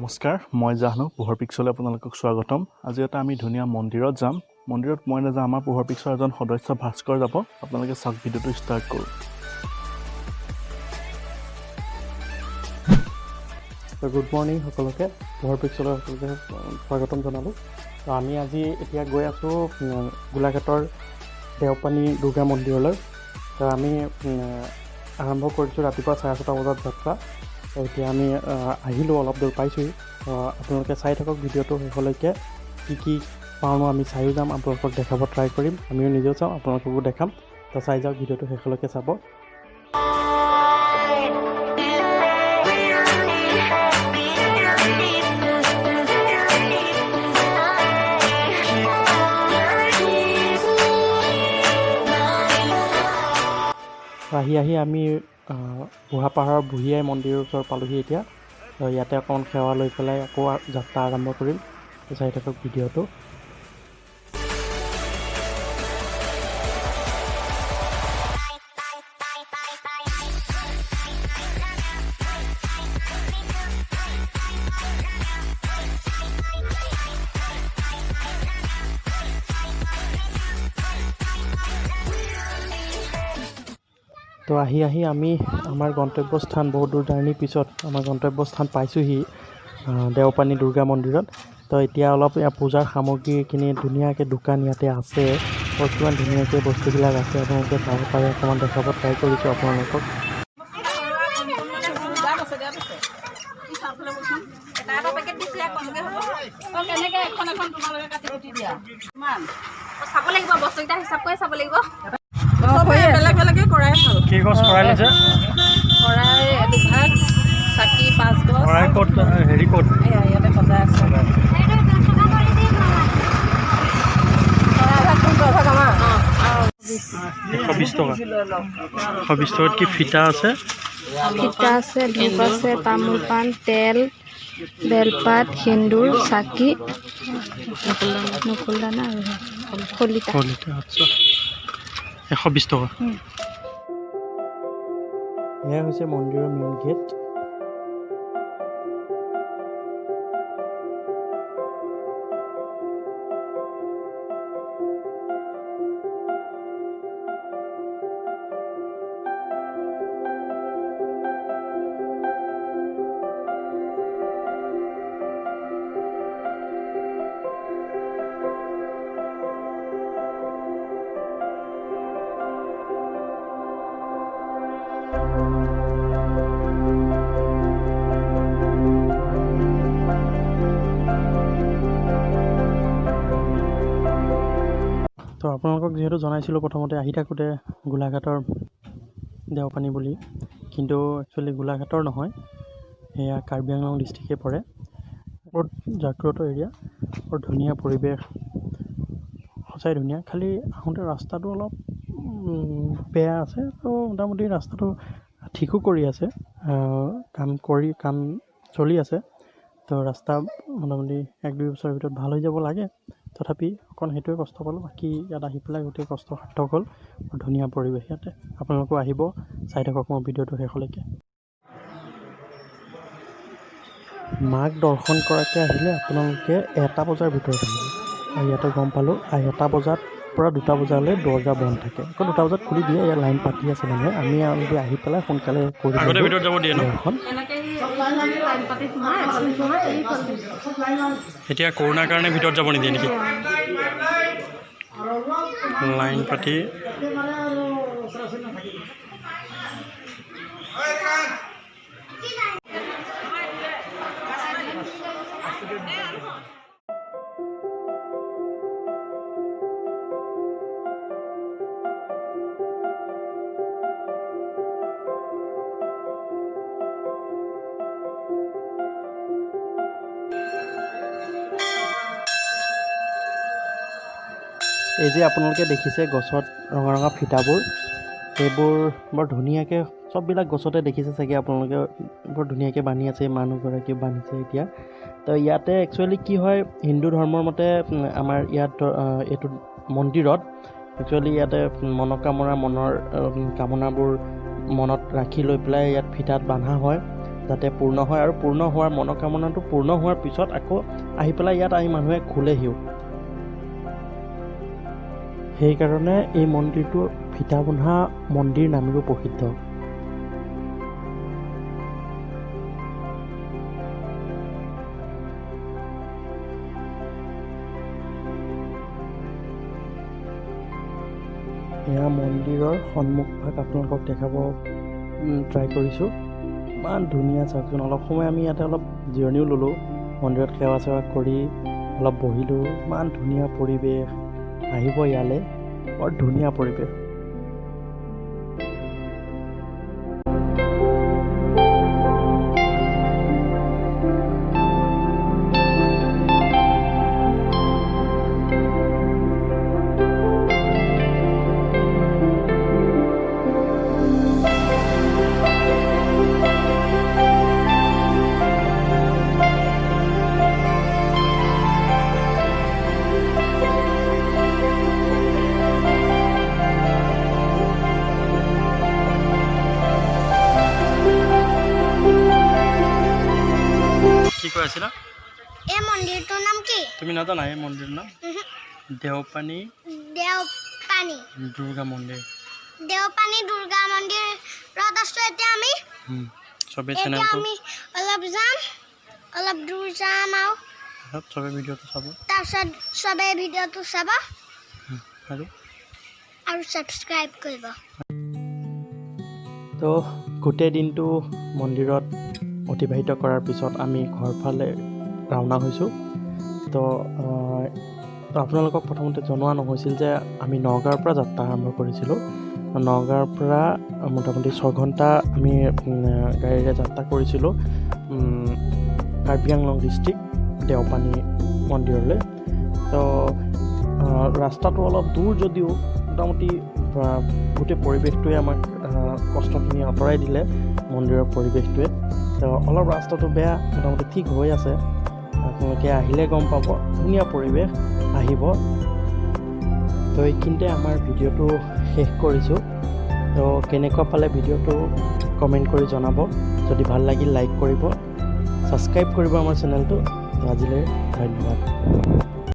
নমস্কাৰ, মই জাহ্নু পোহৰ পিক্সলৈ আপোনালোকক স্বাগতম। আজি এটা আমি ধুনীয়া মন্দিৰত যাম। মন্দিৰত মই নাযাওঁ, আমাৰ পোহৰ পিক্সৰ এজন সদস্য ভাস্কৰ যাব। আপোনালোকে চাওক, ভিডিঅ'টো ষ্টাৰ্ট কৰোঁ। গুড মৰ্ণিং সকলোকে, পোহৰ পিক্সলৈ সকলোকে স্বাগতম জনালোঁ। তো আমি আজি এতিয়া গৈ আছোঁ গোলাঘাটৰ দেওপানী দুৰ্গা মন্দিৰলৈ। তো আমি আৰম্ভ কৰিছোঁ ৰাতিপুৱা 6:30 বজাত যাত্ৰা। তো এতিয়া আমি আহিলোঁ, অলপ দূৰ পাইছোঁহি। আপোনালোকে চাই থাকক ভিডিঅ'টো শেষলৈকে। কি পাওঁ আমি চায়ো যাম, আপোনালোকক দেখাব ট্ৰাই কৰিম, আমিও নিজেও চাওঁ, আপোনালোককো দেখাম। তো চাই যাওক, ভিডিঅ'টো শেষলৈকে চাব। আহি আমি বুঢ়া পাহাৰৰ বুঢ়ীআই মন্দিৰৰ ওচৰত পালোহি এতিয়া। ইয়াতে অকণমান সেৱা লৈ পেলাই আকৌ যাত্ৰা আৰম্ভ কৰিম। চাই থাকক ভিডিঅ'টো। তো আহি আমি আমাৰ গন্তব্যস্থান, বহুত দূৰ জাৰ্ণিৰ পিছত আমাৰ গন্তব্যস্থান পাইছোঁহি দেওপানী দুৰ্গা মন্দিৰত। তো এতিয়া অলপ পূজাৰ সামগ্ৰীখিনি ধুনীয়াকৈ দোকান ইয়াতে আছে। কিমান ধুনীয়াকৈ বস্তুবিলাক আছে, আপোনালোকে চাব পাৰে। অকণমান দেখাব ট্ৰাই কৰিছোঁ আপোনালোকক। কি গছ কৰাই লৈছে? কৰাই দুভাগ, চাকি 5 গছ। কৰাই ক'ত, হেৰি ক'ত? ইয়াতে সজাই আছে। 120 টকা। 120 টকাত কি ফিতা আছে? ফিতা আছে, ধূপ আছে, তামোল পাণ, তেল, বেলপাত, সেন্দুৰ, চাকি, নকুলদানা আৰু শলিতা। আচ্ছা, 120 টকা। এয়া হৈছে মন্দিৰৰ মেইন গেট। তো আপোনালোকক যিহেতু জনাইছিলোঁ প্ৰথমতে আহি থাকোঁতে গোলাঘাটৰ দেওপানী বুলি, কিন্তু একচুৱেলি গোলাঘাটৰ নহয়, এয়া কাৰ্বি আংলং ডিষ্ট্ৰিক্টে পৰে। বৰ জাগ্ৰত এৰিয়া, বৰ ধুনীয়া পৰিৱেশ, সঁচাই ধুনীয়া। খালি আহোঁতে ৰাস্তাটো অলপ বেয়া আছে। তো মোটামুটি ৰাস্তাটো ঠিকো কৰি আছে, কাম চলি আছে। তো ৰাস্তা মোটামুটি 1-2 বছৰৰ ভিতৰত ভাল হৈ যাব লাগে। তথাপি অকণ সেইটোৱে কষ্ট পালোঁ, বাকী ইয়াত আহি পেলাই গোটেই কষ্ট সাৰ্থক হ'ল। বৰ ধুনীয়া পৰিৱেশ ইয়াতে, আপোনালোকেও আহিব, চাই থাকক মোৰ ভিডিঅ'টো শেষলৈকে। মাক দৰ্শন কৰাকৈ আহিলে আপোনালোকে 1টা বজাৰ ভিতৰত আহিব। আৰু ইয়াতে গম পালোঁ 1টা বজাৰ পৰা 2টা বজালৈ দৰ্জা বন্ধ থাকে, আকৌ 2টা বজাত খুলি দিয়ে। ইয়াত লাইন পাতি আছে মানুহে। আমি আহি পেলাই সোনকালে কৰি দৰ্শন। এতিয়া কৰোণাৰ কাৰণে ভিতৰত যাব নিদিয়ে নেকি? লাইন পাতি এই যে আপোনালোকে দেখিছে গছত ৰঙা ফিটাবোৰ, সেইবোৰ বৰ ধুনীয়াকৈ চববিলাক গছতে দেখিছে চাগে আপোনালোকে, বৰ ধুনীয়াকৈ বান্ধি আছে। মানুহগৰাকীয়ে বান্ধিছে এতিয়া। তো ইয়াতে একচুৱেলি কি হয়, হিন্দু ধৰ্মৰ মতে আমাৰ ইয়াত এইটো মন্দিৰত একচুৱেলি ইয়াতে মনৰ কামনাবোৰ মনত ৰাখি লৈ পেলাই ইয়াত ফিটাত বন্ধা হয়। যাতে পূৰ্ণ হয় আৰু পূৰ্ণ হোৱাৰ মনোকামনাটো পূৰ্ণ হোৱাৰ পিছত আকৌ আহি পেলাই ইয়াত আহি মানুহে খোলেহিও। সেইকাৰণে এই মন্দিৰটো ফিটা বন্ধা মন্দিৰ নামেৰেও প্ৰসিদ্ধ। এয়া মন্দিৰৰ সন্মুখভাগ আপোনালোকক দেখাব ট্ৰাই কৰিছোঁ। ইমান ধুনীয়া চাওকচোন। অলপ সময় আমি ইয়াতে অলপ জিৰণিও ল'লোঁ, মন্দিৰত সেৱা চেৱা কৰি অলপ বহিলোঁ। ইমান ধুনীয়া পৰিৱেশ, আহিব ইয়ালৈ, বৰ ধুনীয়া পৰিৱেশ। কি কৈ আছিলা? এই মন্দিৰটোৰ নাম কি? তুমি নাজানা এই মন্দিৰৰ নাম? দেওপানী দুৰ্গা মন্দিৰ। দেওপানী দুৰ্গা মন্দিৰত আছোঁ এতিয়া আমি। চবেই এতিয়া চেনেলটো আমি অলপ যাম, অলপ দূৰ যাম আৰু চবেই ভিডিঅ'টো চাব তাৰপিছত চবেই ভিডিঅ'টো চাব আৰু ছাবস্ক্ৰাইব কৰিব। তো গোটেই দিনটো মন্দিৰত অতিবাহিত কৰাৰ পিছত আমি ঘৰ ফালে ৰাওনা হৈছোঁ। তো আপোনালোকক প্ৰথমতে জনোৱা নহৈছিল যে আমি নগাঁৱৰ পৰা যাত্ৰা আৰম্ভ কৰিছিলোঁ। নগাঁৱৰ পৰা মোটামুটি 6 ঘণ্টা আমি গাড়ীৰে যাত্ৰা কৰিছিলোঁ কাৰ্বি আংলং ডিষ্ট্ৰিক্ট দেওপানী মন্দিৰলৈ। তো ৰাস্তাটো অলপ দূৰ যদিও মোটামুটি গোটেই পৰিৱেশটোৱে আমাক কষ্টখিনি আঁতৰাই দিলে, মন্দিৰৰ পৰিৱেশটোৱে। তো অলপ ৰাস্তাটো বেয়া, মোটামুটি ঠিক হৈ আছে। আপোনালোকে আহিলে গম পাব, ধুনীয়া পৰিৱেশ, আহিব। তো এইখিনিতে আমাৰ ভিডিঅ'টো শেষ কৰিছোঁ। তো কেনেকুৱা পালে ভিডিঅ'টো কমেণ্ট কৰি জনাব। যদি ভাল লাগিল লাইক কৰিব, ছাবস্ক্ৰাইব কৰিব আমাৰ চেনেলটো। তো আজিলৈ ধন্যবাদ।